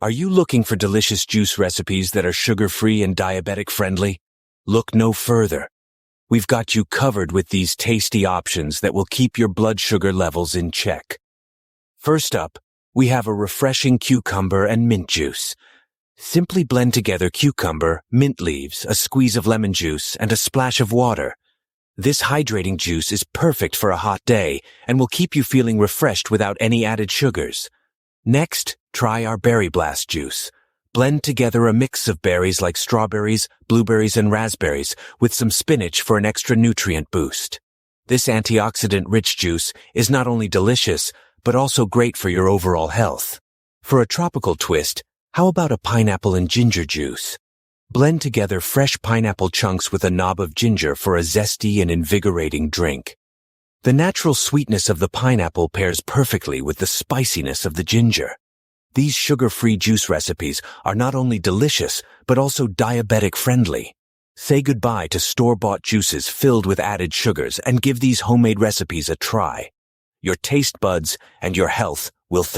Are you looking for delicious juice recipes that are sugar-free and diabetic-friendly? Look no further. We've got you covered with these tasty options that will keep your blood sugar levels in check. First up, we have a refreshing cucumber and mint juice. Simply blend together cucumber, mint leaves, a squeeze of lemon juice, and a splash of water. This hydrating juice is perfect for a hot day and will keep you feeling refreshed without any added sugars. Next, try our Berry Blast juice. Blend together a mix of berries like strawberries, blueberries, and raspberries with some spinach for an extra nutrient boost. This antioxidant-rich juice is not only delicious, but also great for your overall health. For a tropical twist, how about a pineapple and ginger juice? Blend together fresh pineapple chunks with a knob of ginger for a zesty and invigorating drink. The natural sweetness of the pineapple pairs perfectly with the spiciness of the ginger. These sugar-free juice recipes are not only delicious, but also diabetic-friendly. Say goodbye to store-bought juices filled with added sugars and give these homemade recipes a try. Your taste buds and your health will thank you.